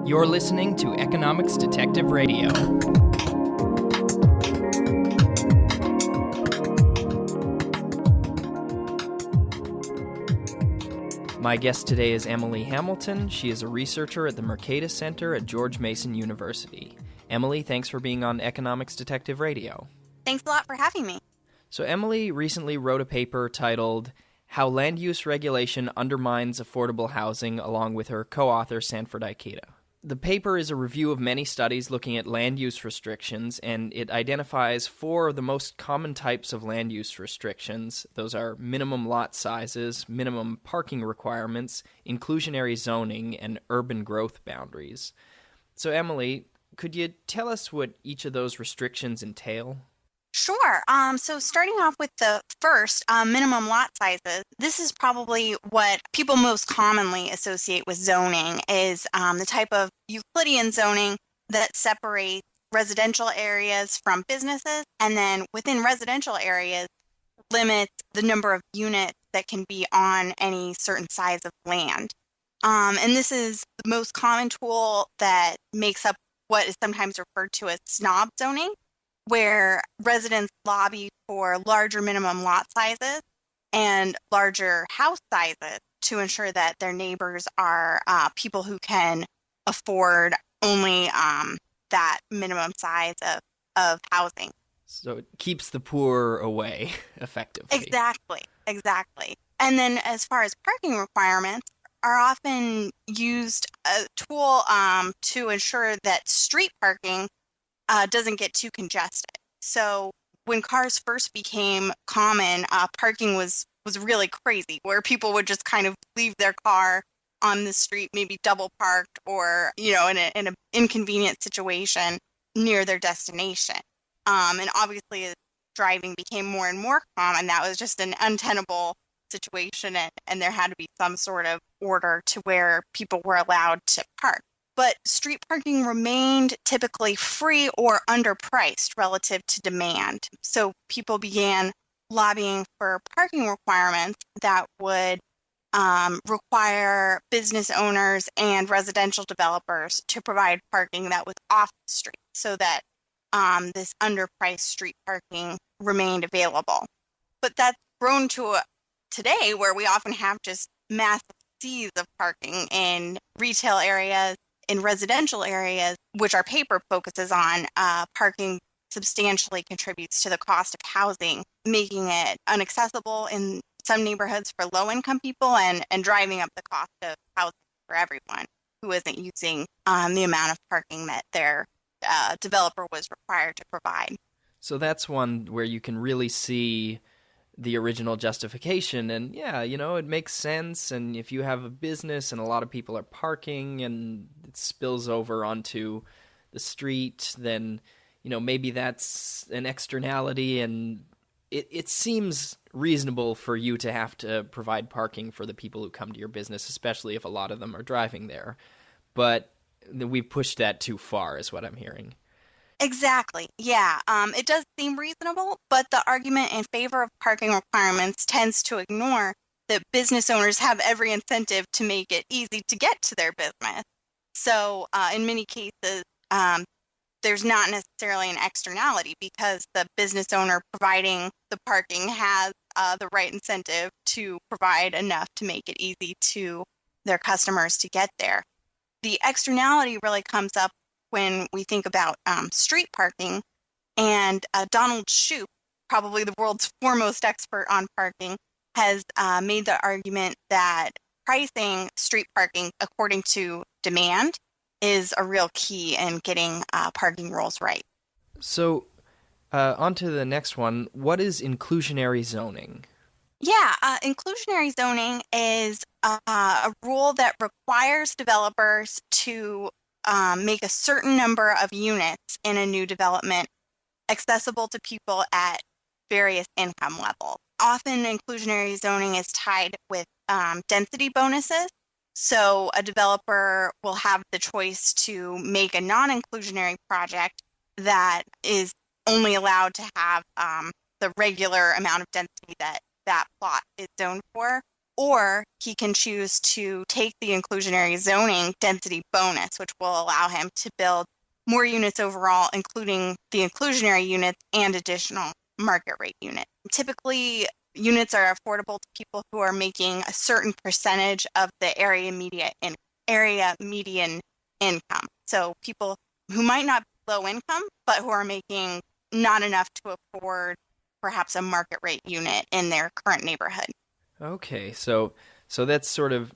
You're listening to Economics Detective Radio. My guest today is Emily Hamilton. She is a researcher at the Mercatus Center at George Mason University. Emily, thanks for being on Economics Detective Radio. Thanks a lot for having me. So Emily recently wrote a paper titled How Land Use Regulation Undermines Affordable Housing, along with her co-author Sanford Ikeda. The paper is a review of many studies looking at land use restrictions, and it identifies four of the most common types of land use restrictions. Those are minimum lot sizes, minimum parking requirements, inclusionary zoning, and urban growth boundaries. So Emily, could you tell us what each of those restrictions entail? Sure. So starting off with the first, minimum lot sizes, this is probably what people most commonly associate with zoning is the type of Euclidian zoning that separates residential areas from businesses, and then within residential areas limits the number of units that can be on any certain size of land. And this is the most common tool that makes up what is sometimes referred to as Snob Zoning, where residents lobby for larger minimum lot sizes and larger house sizes to ensure that their neighbors are people who can afford only that minimum size of housing. So it keeps the poor away, effectively. Exactly. And then as far as parking requirements, are often used a tool to ensure that street parking doesn't get too congested. So when cars first became common, parking was really crazy, where people would just kind of leave their car on the street, maybe double parked or, in an inconvenient situation near their destination. And obviously as driving became more and more common, that was just an untenable situation, and there had to be some sort of order to where people were allowed to park. But street parking remained typically free or underpriced relative to demand. So people began lobbying for parking requirements that would require business owners and residential developers to provide parking that was off the street so that this underpriced street parking remained available. But that's grown to today where we often have just massive seas of parking in retail areas, in residential areas, which our paper focuses on. Parking substantially contributes to the cost of housing, making it inaccessible in some neighborhoods for low-income people and driving up the cost of housing for everyone who isn't using the amount of parking that their developer was required to provide. So that's one where you can really see the original justification, and it makes sense. And if you have a business and a lot of people are parking and it spills over onto the street, then maybe that's an externality, and it seems reasonable for you to have to provide parking for the people who come to your business, especially if a lot of them are driving there. But we've pushed that too far, is what I'm hearing. Exactly. Yeah. It does seem reasonable, but the argument in favor of parking requirements tends to ignore that business owners have every incentive to make it easy to get to their business. So in many cases, there's not necessarily an externality because the business owner providing the parking has the right incentive to provide enough to make it easy to their customers to get there. The externality really comes up when we think about street parking, and Donald Shoup, probably the world's foremost expert on parking, has made the argument that pricing street parking according to demand is a real key in getting parking rules right. So on to the next one. What is inclusionary zoning? Yeah, inclusionary zoning is a rule that requires developers to make a certain number of units in a new development accessible to people at various income levels. Often inclusionary zoning is tied with density bonuses. So a developer will have the choice to make a non-inclusionary project that is only allowed to have the regular amount of density that plot is zoned for, Or he can choose to take the inclusionary zoning density bonus, which will allow him to build more units overall, including the inclusionary units and additional market rate units. Typically, units are affordable to people who are making a certain percentage of the area median income. So people who might not be low income, but who are making not enough to afford perhaps a market rate unit in their current neighborhood. Okay, so that's sort of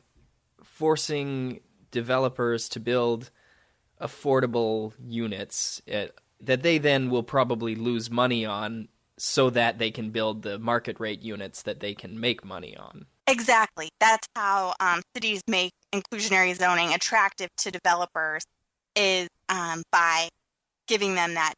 forcing developers to build affordable units that they then will probably lose money on so that they can build the market rate units that they can make money on. Exactly. That's how cities make inclusionary zoning attractive to developers, is by giving them that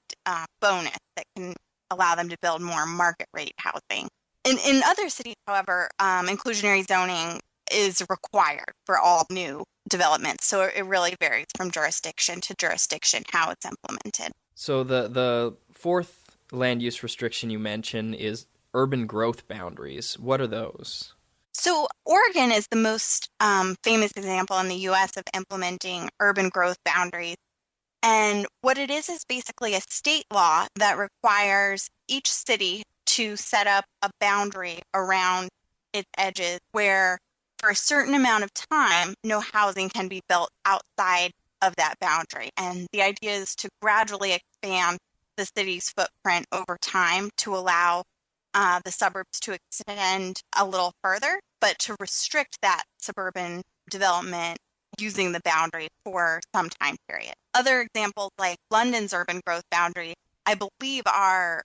bonus that can allow them to build more market rate housing. In other cities, however, inclusionary zoning is required for all new developments. So it really varies from jurisdiction to jurisdiction how it's implemented. So the fourth land use restriction you mentioned is urban growth boundaries. What are those? So Oregon is the most famous example in the U.S. of implementing urban growth boundaries. And what it is basically a state law that requires each city to set up a boundary around its edges where for a certain amount of time, no housing can be built outside of that boundary. And the idea is to gradually expand the city's footprint over time to allow the suburbs to extend a little further, but to restrict that suburban development using the boundary for some time period. Other examples like London's urban growth boundary, I believe, are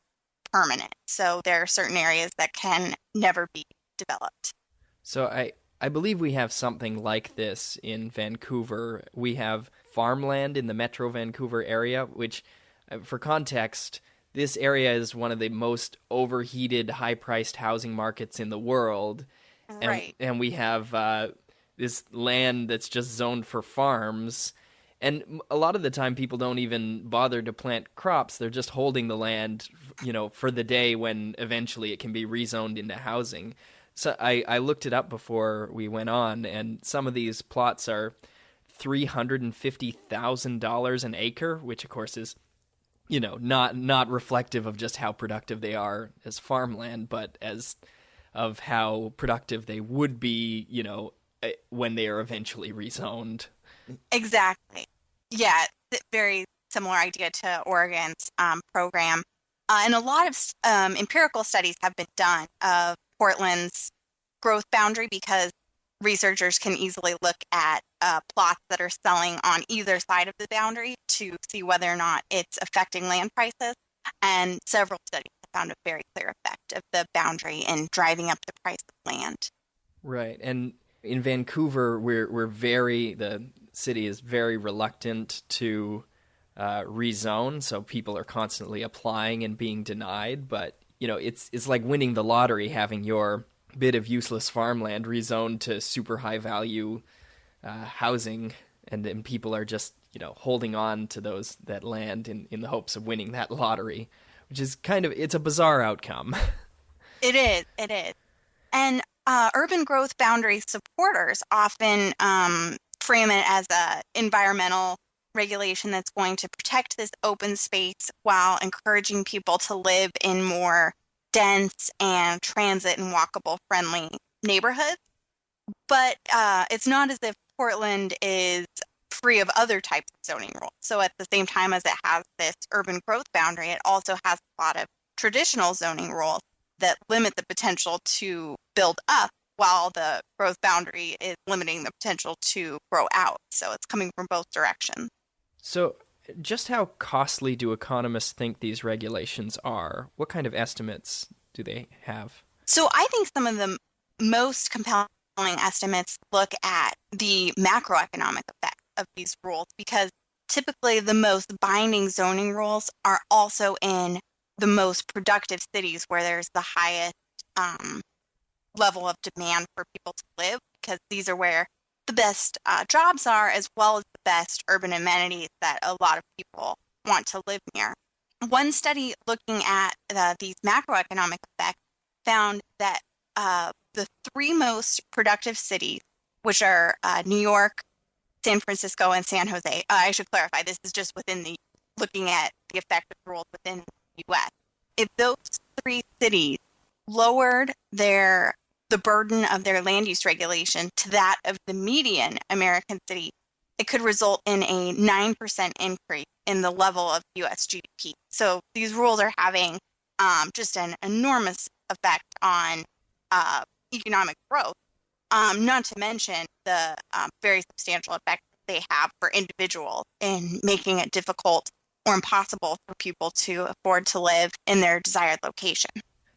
permanent. So there are certain areas that can never be developed. So I believe we have something like this in Vancouver. We have farmland in the Metro Vancouver area, which, for context, this area is one of the most overheated, high-priced housing markets in the world. Right. And we have this land that's just zoned for farms. And a lot of the time, people don't even bother to plant crops. They're just holding the land, for the day when eventually it can be rezoned into housing. So I looked it up before we went on, and some of these plots are $350,000 an acre, which of course is, not reflective of just how productive they are as farmland, but as of how productive they would be, when they are eventually rezoned. Exactly. Yeah, very similar idea to Oregon's program. And a lot of empirical studies have been done of Portland's growth boundary because researchers can easily look at plots that are selling on either side of the boundary to see whether or not it's affecting land prices. And several studies have found a very clear effect of the boundary in driving up the price of land. Right. And in Vancouver, the city is very reluctant to rezone, so people are constantly applying and being denied. But it's like winning the lottery, having your bit of useless farmland rezoned to super high value housing, and people are just holding on to that land in the hopes of winning that lottery, which is it's a bizarre outcome. It is. And urban growth boundary supporters often frame it as an environmental regulation that's going to protect this open space while encouraging people to live in more dense and transit and walkable friendly neighborhoods. But it's not as if Portland is free of other types of zoning rules. So at the same time as it has this urban growth boundary, it also has a lot of traditional zoning rules that limit the potential to build up while the growth boundary is limiting the potential to grow out. So it's coming from both directions. So just how costly do economists think these regulations are? What kind of estimates do they have? So I think some of the most compelling estimates look at the macroeconomic effects of these rules, because typically the most binding zoning rules are also in the most productive cities where there's the highest level of demand for people to live, because these are where the best jobs are, as well as the best urban amenities that a lot of people want to live near. One study looking at these macroeconomic effects found that the three most productive cities, which are New York, San Francisco, and San Jose. I should clarify, this is just looking at the effect of rules within the U.S. If those three cities lowered the burden of their land use regulation to that of the median American city, it could result in a 9% increase in the level of U.S. GDP. So these rules are having just an enormous effect on economic growth, not to mention the very substantial effect they have for individuals in making it difficult or impossible for people to afford to live in their desired location.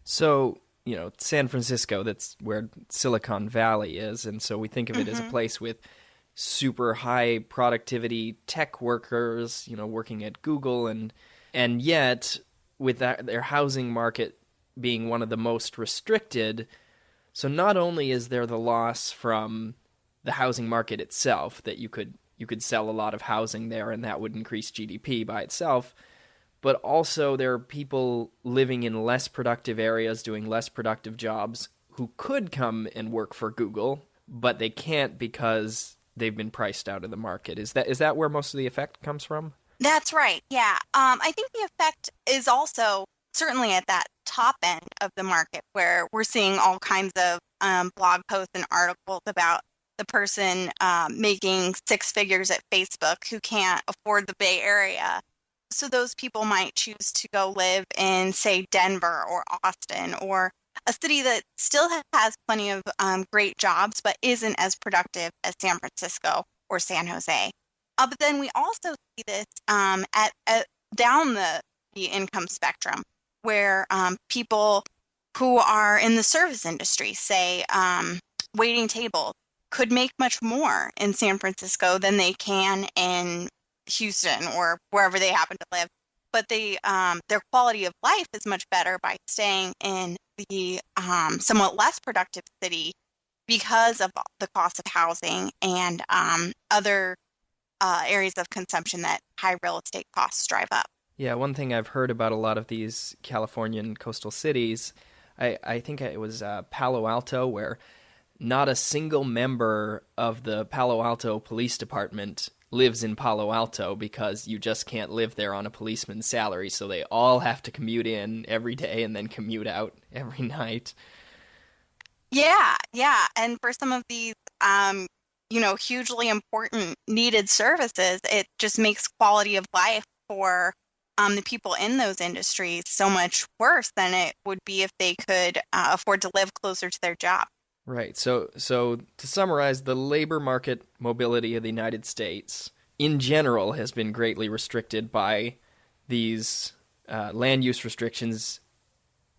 So, San Francisco, that's where Silicon Valley is, and so we think of it as a place with super high productivity tech workers, working at Google, and yet with their housing market being one of the most restricted, so not only is there the loss from the housing market itself, that you could sell a lot of housing there and that would increase GDP by itself, but also there are people living in less productive areas doing less productive jobs who could come and work for Google, but they can't because they've been priced out of the market. Is that where most of the effect comes from? That's right. Yeah. I think the effect is also certainly at that top end of the market where we're seeing all kinds of blog posts and articles about the person making six figures at Facebook who can't afford the Bay Area. So those people might choose to go live in, say, Denver or Austin, or a city that still has plenty of great jobs but isn't as productive as San Francisco or San Jose. But then we also see this at down the income spectrum, where people who are in the service industry, say waiting tables, could make much more in San Francisco than they can in Houston or wherever they happen to live. But their quality of life is much better by staying in the somewhat less productive city because of the cost of housing and other areas of consumption that high real estate costs drive up. Yeah, one thing I've heard about a lot of these Californian coastal cities, I think it was Palo Alto, where not a single member of the Palo Alto Police Department lives in Palo Alto because you just can't live there on a policeman's salary, so they all have to commute in every day and then commute out every night. Yeah. And for some of these, hugely important needed services, it just makes quality of life for the people in those industries so much worse than it would be if they could afford to live closer to their job. Right. So to summarize, the labor market mobility of the United States in general has been greatly restricted by these land use restrictions.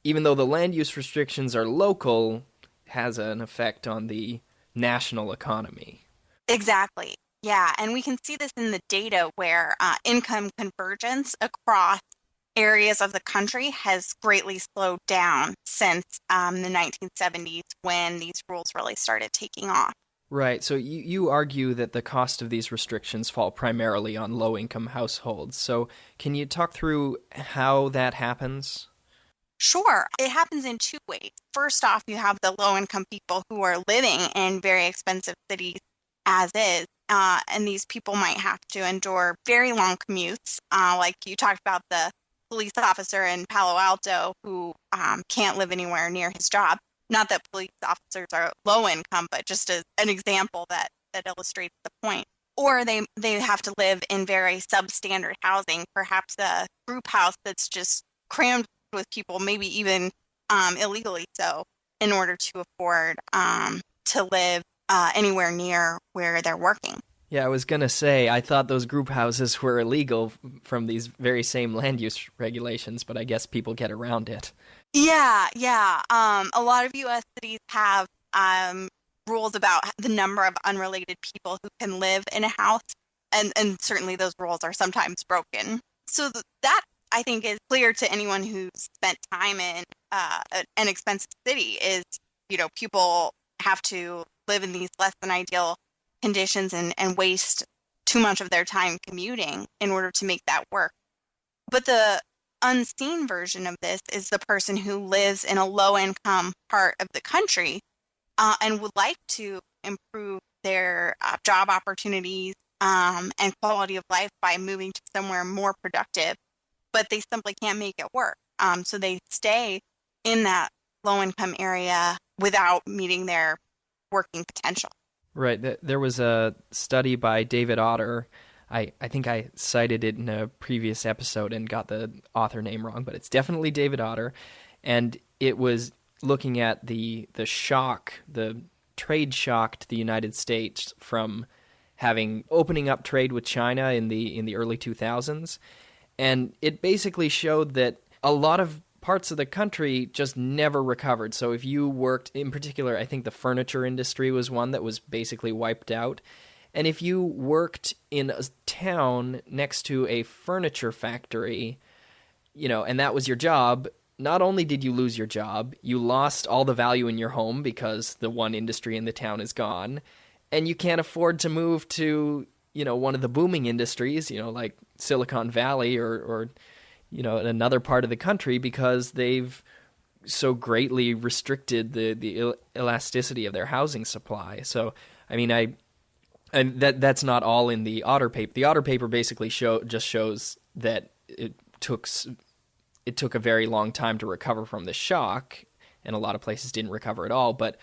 Even though the land use restrictions are local, has an effect on the national economy. Exactly. Yeah. And we can see this in the data where income convergence across areas of the country has greatly slowed down since the 1970s when these rules really started taking off. Right. So you argue that the cost of these restrictions fall primarily on low-income households. So can you talk through how that happens? Sure. It happens in two ways. First off, you have the low-income people who are living in very expensive cities as is. And these people might have to endure very long commutes, like you talked about the police officer in Palo Alto who can't live anywhere near his job. Not that police officers are low income, but just as an example that illustrates the point. Or they have to live in very substandard housing, perhaps a group house that's just crammed with people, maybe even illegally so, in order to afford to live anywhere near where they're working. Yeah, I was going to say, I thought those group houses were illegal from these very same land use regulations, but I guess people get around it. Yeah. A lot of U.S. cities have rules about the number of unrelated people who can live in a house, and certainly those rules are sometimes broken. So that, I think, is clear to anyone who's spent time in an expensive city is, people have to live in these less than ideal conditions and waste too much of their time commuting in order to make that work. But the unseen version of this is the person who lives in a low-income part of the country and would like to improve their job opportunities and quality of life by moving to somewhere more productive, but they simply can't make it work. So they stay in that low-income area without meeting their working potential. Right. There was a study by David Otter. I think I cited it in a previous episode and got the author name wrong, but it's definitely David Otter. And it was looking at the trade shock to the United States from opening up trade with China in the early 2000s. And it basically showed that a lot of parts of the country just never recovered. So if you worked, in particular, I think the furniture industry was one that was basically wiped out. And if you worked in a town next to a furniture factory, and that was your job, not only did you lose your job, you lost all the value in your home because the one industry in the town is gone, and you can't afford to move to, one of the booming industries, like Silicon Valley or another part of the country, because they've so greatly restricted the elasticity of their housing supply. So, I mean, and that's not all in the Otter paper. The Otter paper basically just shows that it took a very long time to recover from the shock, and a lot of places didn't recover at all. But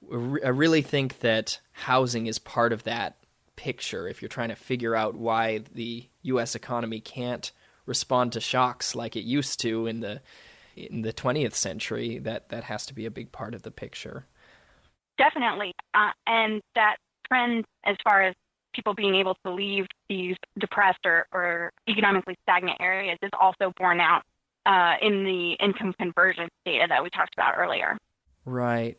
I really think that housing is part of that picture. If you're trying to figure out why the U.S. economy can't respond to shocks like it used to in the 20th century, that has to be a big part of the picture. Definitely. And that trend as far as people being able to leave these depressed or economically stagnant areas is also borne out in the income convergence data that we talked about earlier. Right.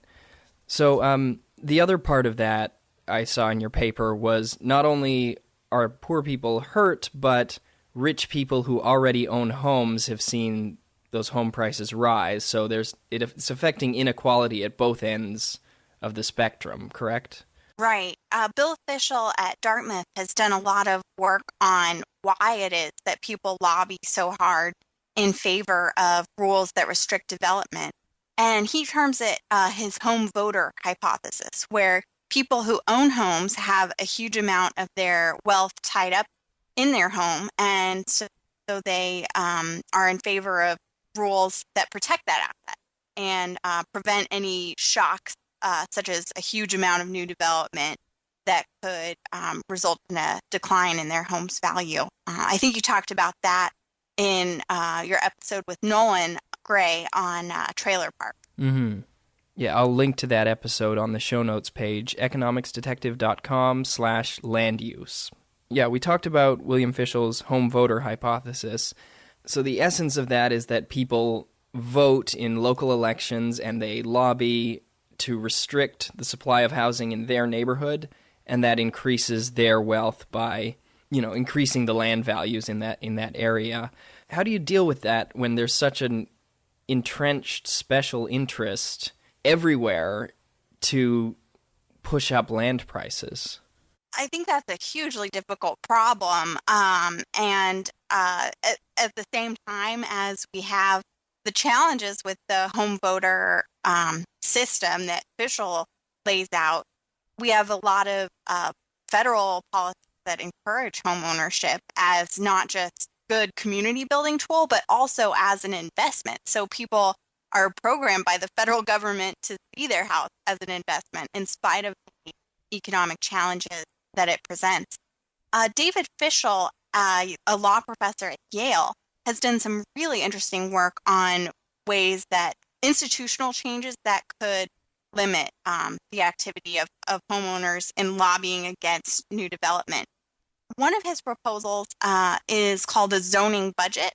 So the other part of that I saw in your paper was not only are poor people hurt, but rich people who already own homes have seen those home prices rise. So it's affecting inequality at both ends of the spectrum, correct? Right. Bill Fischel at Dartmouth has done a lot of work on why it is that people lobby so hard in favor of rules that restrict development. And he terms it his home voter hypothesis, where people who own homes have a huge amount of their wealth tied up in their home, and so they are in favor of rules that protect that asset and prevent any shocks, such as a huge amount of new development that could result in a decline in their home's value. I think you talked about that in your episode with Nolan Gray on trailer park. Mm-hmm. Yeah, I'll link to that episode on the show notes page, economicsdetective.com/land use. Yeah, we talked about William Fischel's home voter hypothesis. So the essence of that is that people vote in local elections and they lobby to restrict the supply of housing in their neighborhood, and that increases their wealth by, increasing the land values in that area. How do you deal with that when there's such an entrenched special interest everywhere to push up land prices? I think that's a hugely difficult problem. And at the same time as we have the challenges with the home voter system that Fischel lays out, we have a lot of federal policies that encourage home ownership as not just good community building tool, but also as an investment. So people are programmed by the federal government to see their house as an investment in spite of the economic challenges that it presents. David Fischel, a law professor at Yale, has done some really interesting work on ways that institutional changes that could limit the activity of homeowners in lobbying against new development. One of his proposals is called a zoning budget.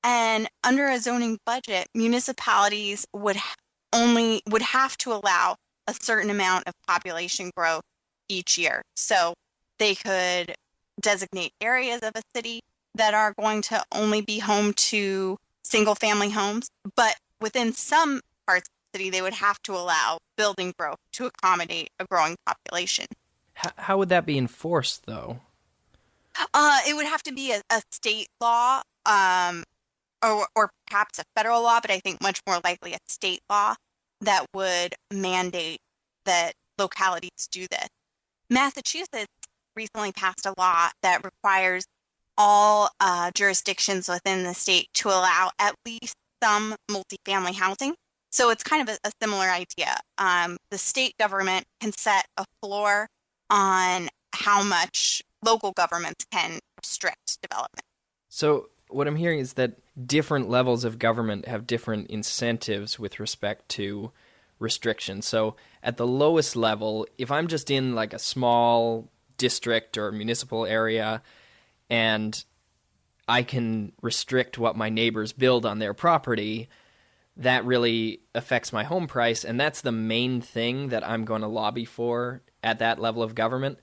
And under a zoning budget, municipalities would have to allow a certain amount of population growth each year. So they could designate areas of a city that are going to only be home to single-family homes, but within some parts of the city, they would have to allow building growth to accommodate a growing population. How would that be enforced, though? It would have to be a state law. or perhaps a federal law, but I think much more likely a state law that would mandate that localities do this. Massachusetts recently passed a law that requires all jurisdictions within the state to allow at least some multifamily housing. So it's kind of a similar idea. The state government can set a floor on how much local governments can restrict development. So what I'm hearing is that different levels of government have different incentives with respect to restrictions. So at the lowest level, if I'm just in like a small district or municipal area and I can restrict what my neighbors build on their property, that really affects my home price, and that's the main thing that I'm going to lobby for at that level of government.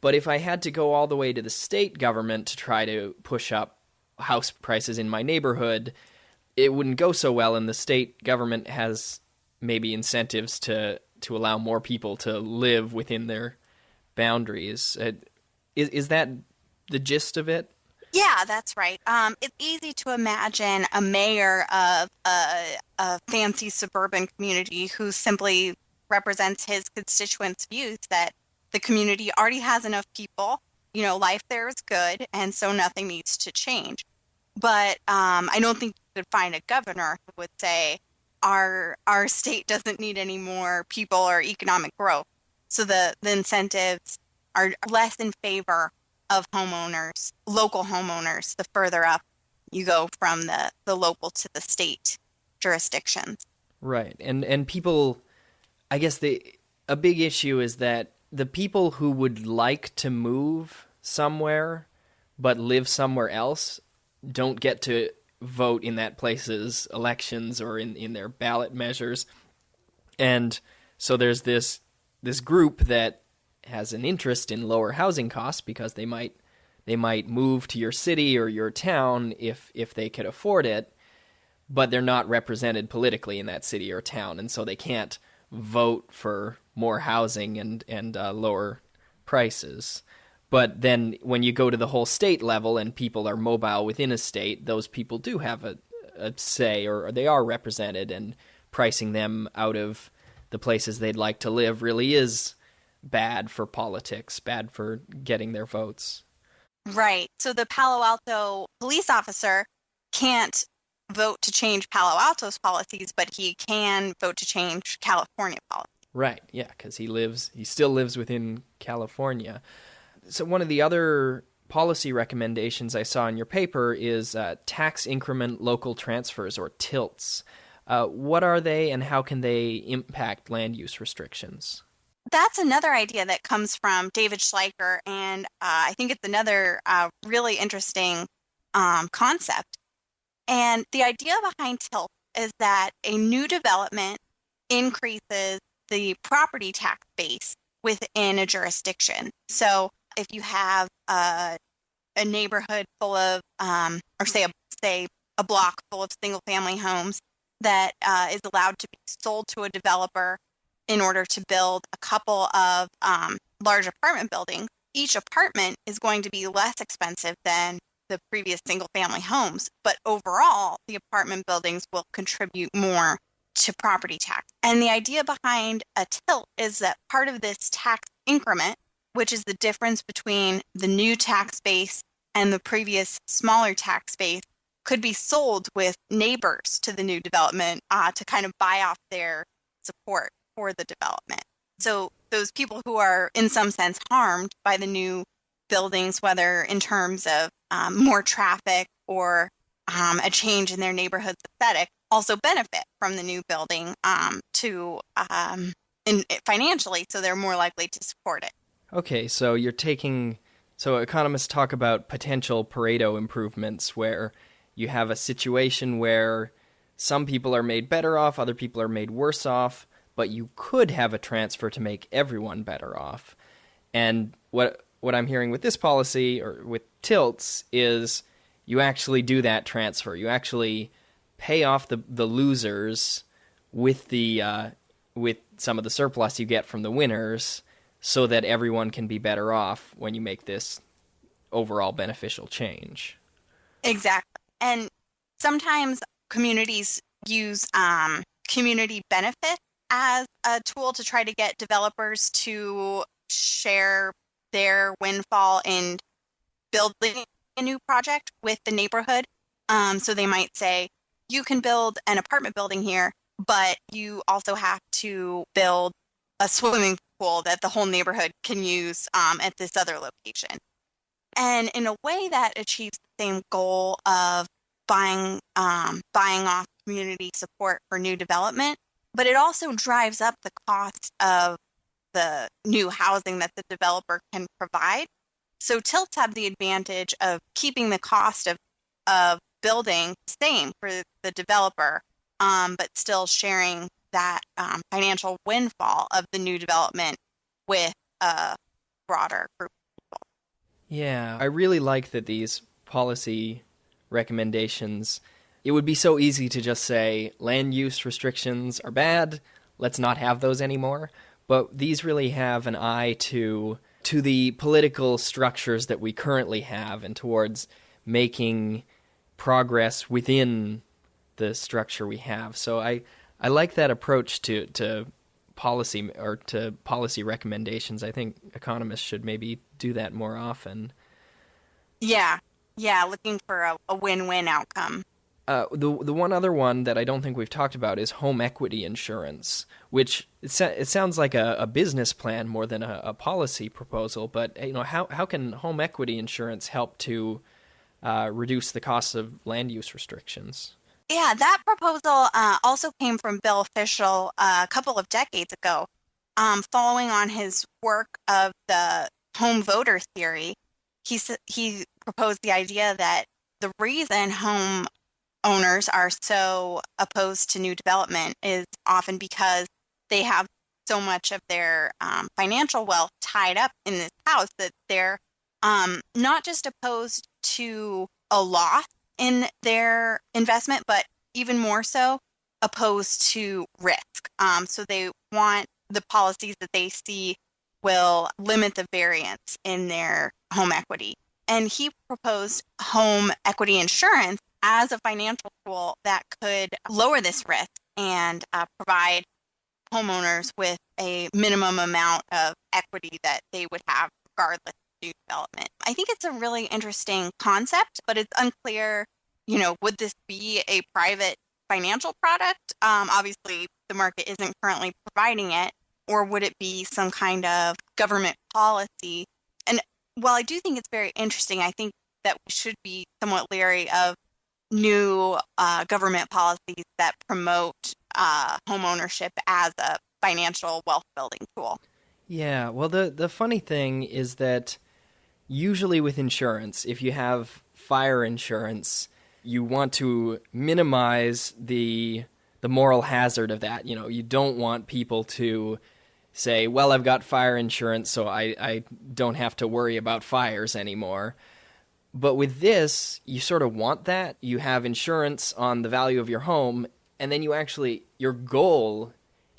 But if I had to go all the way to the state government to try to push up house prices in my neighborhood, it wouldn't go so well, and the state government has maybe incentives to allow more people to live within their boundaries. Is that the gist of it? Yeah, that's right. It's easy to imagine a mayor of a fancy suburban community who simply represents his constituents' views that the community already has enough people, life there is good, and so nothing needs to change. But I don't think you could find a governor who would say, our state doesn't need any more people or economic growth. So the incentives are less in favor of homeowners, local homeowners, the further up you go from the local to the state jurisdictions. Right. And people, I guess a big issue is that the people who would like to move somewhere but live somewhere else don't get to vote in that place's elections or in their ballot measures. And so there's this group that has an interest in lower housing costs because they might move to your city or your town if they could afford it, but they're not represented politically in that city or town, and so they can't vote for more housing and lower prices. But then when you go to the whole state level and people are mobile within a state, those people do have a say, or they are represented, and pricing them out of the places they'd like to live really is bad for politics, bad for getting their votes. Right. So the Palo Alto police officer can't vote to change Palo Alto's policies, but he can vote to change California policies. Right. Yeah, because he still lives within California. So one of the other policy recommendations I saw in your paper is tax increment local transfers, or TILTs. What are they, and how can they impact land use restrictions? That's another idea that comes from David Schleicher, and I think it's another really interesting concept. And the idea behind TILT is that a new development increases the property tax base within a jurisdiction. So if you have a neighborhood full of, or say a block full of single-family homes that is allowed to be sold to a developer in order to build a couple of large apartment buildings, each apartment is going to be less expensive than the previous single-family homes. But overall, the apartment buildings will contribute more to property tax. And the idea behind a TILT is that part of this tax increment, which is the difference between the new tax base and the previous smaller tax base, could be sold with neighbors to the new development to kind of buy off their support for the development. So those people who are in some sense harmed by the new buildings, whether in terms of more traffic or a change in their neighborhood's aesthetic, also benefit from the new building financially, so they're more likely to support it. Okay, so so economists talk about potential Pareto improvements, where you have a situation where some people are made better off, other people are made worse off, but you could have a transfer to make everyone better off. And what I'm hearing with this policy, or with TILTs, is you actually do that transfer. You actually pay off the losers with some of the surplus you get from the winners, so that everyone can be better off when you make this overall beneficial change. Exactly. And Sometimes communities use community benefits as a tool to try to get developers to share their windfall in building a new project with the neighborhood. So they might say, you can build an apartment building here, but you also have to build a swimming pool that the whole neighborhood can use at this other location. And in a way that achieves the same goal of buying off community support for new development, but it also drives up the cost of the new housing that the developer can provide. So tilts have the advantage of keeping the cost of building the same for the developer, but still sharing that financial windfall of the new development with a broader group of people. Yeah, I really like that these policy recommendations, it would be so easy to just say land use restrictions are bad, let's not have those anymore. But these really have an eye to the political structures that we currently have and towards making progress within the structure we have. So I like that approach to policy or to policy recommendations. I think economists should maybe do that more often. Yeah, looking for a win-win outcome. The one other one that I don't think we've talked about is home equity insurance, which it sounds like a business plan more than a policy proposal. But how can home equity insurance help to reduce the costs of land use restrictions? Yeah, that proposal also came from Bill Fischel a couple of decades ago, following on his work of the home voter theory. He proposed the idea that the reason home owners are so opposed to new development is often because they have so much of their financial wealth tied up in this house that they're not just opposed to a loss in their investment, but even more so opposed to risk. So they want the policies that they see will limit the variance in their home equity. And he proposed home equity insurance as a financial tool that could lower this risk and provide homeowners with a minimum amount of equity that they would have regardless of new development. I think it's a really interesting concept, but it's unclear, would this be a private financial product? Obviously, the market isn't currently providing it, or would it be some kind of government policy? And while I do think it's very interesting, I think that we should be somewhat leery of new government policies that promote home ownership as a financial wealth building tool. Yeah, well, the funny thing is that usually with insurance, if you have fire insurance, you want to minimize the moral hazard of that. You don't want people to say, well, I've got fire insurance, so I don't have to worry about fires anymore. But with this, you sort of want that. You have insurance on the value of your home, and then your goal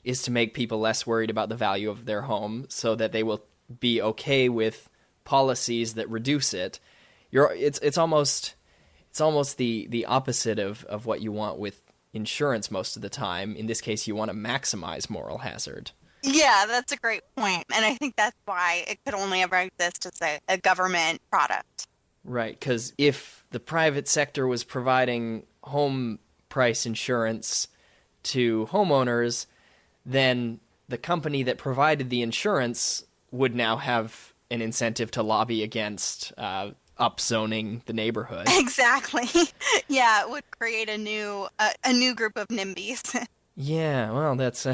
is to make people less worried about the value of their home so that they will be okay with policies that reduce it. It's almost the opposite of what you want with insurance most of the time. In this case, you want to maximize moral hazard. Yeah, that's a great point. And I think that's why it could only ever exist as a government product. Right, because if the private sector was providing home price insurance to homeowners, then the company that provided the insurance would now have an incentive to lobby against upzoning the neighborhood. Exactly. Yeah, it would create a new group of NIMBYs. Yeah, well, that's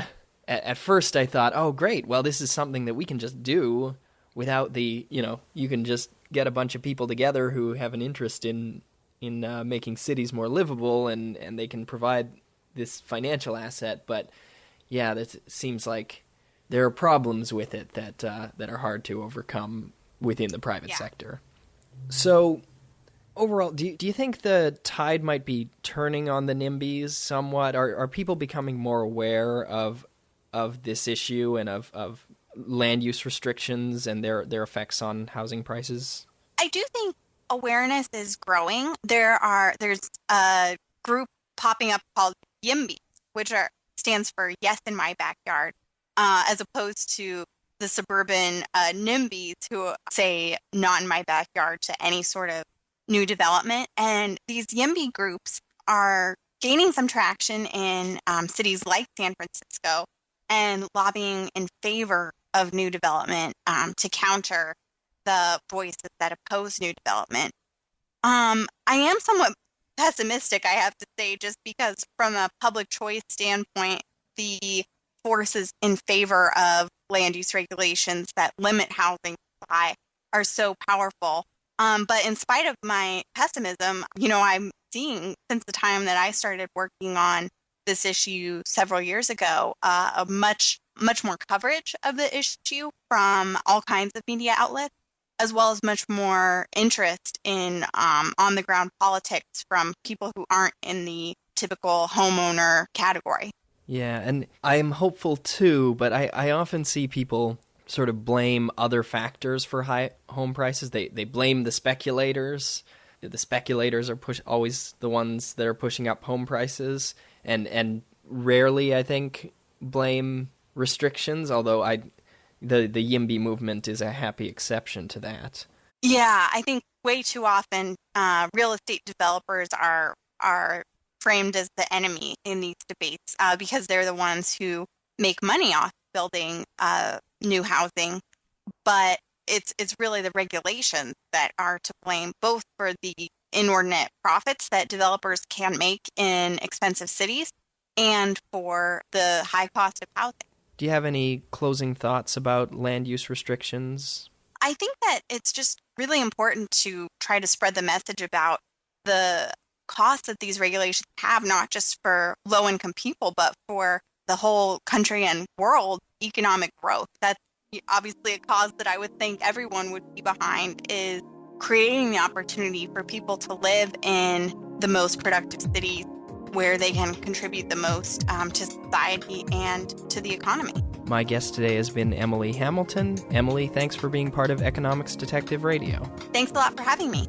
at first I thought, oh, great, well, this is something that we can just do without you can just get a bunch of people together who have an interest in making cities more livable, and they can provide this financial asset. But yeah, that seems like there are problems with it that are hard to overcome within the private sector. So overall, do you think the tide might be turning on the NIMBYs somewhat? Are people becoming more aware of this issue and of land use restrictions and their effects on housing prices? I do think awareness is growing. There's a group popping up called YIMBY, which stands for Yes in My Backyard, as opposed to the suburban NIMBYs who say not in my backyard to any sort of new development. And these YIMBY groups are gaining some traction in cities like San Francisco and lobbying in favor of new development to counter the voices that oppose new development. I am somewhat pessimistic, I have to say, just because from a public choice standpoint, the forces in favor of land use regulations that limit housing supply are so powerful. But in spite of my pessimism, I'm seeing since the time that I started working on this issue several years ago, a much more coverage of the issue from all kinds of media outlets, as well as much more interest in on-the-ground politics from people who aren't in the typical homeowner category. Yeah, and I'm hopeful too, but I often see people sort of blame other factors for high home prices. They blame the speculators. The speculators are always the ones that are pushing up home prices, and rarely, I think, blame restrictions, although the YIMBY movement is a happy exception to that. Yeah, I think way too often real estate developers are framed as the enemy in these debates because they're the ones who make money off building new housing. But it's really the regulations that are to blame, both for the inordinate profits that developers can make in expensive cities and for the high cost of housing. Do you have any closing thoughts about land use restrictions? I think that it's just really important to try to spread the message about the costs that these regulations have, not just for low-income people, but for the whole country and world economic growth. That's obviously a cause that I would think everyone would be behind, is creating the opportunity for people to live in the most productive cities where they can contribute the most to society and to the economy. My guest today has been Emily Hamilton. Emily, thanks for being part of Economics Detective Radio. Thanks a lot for having me.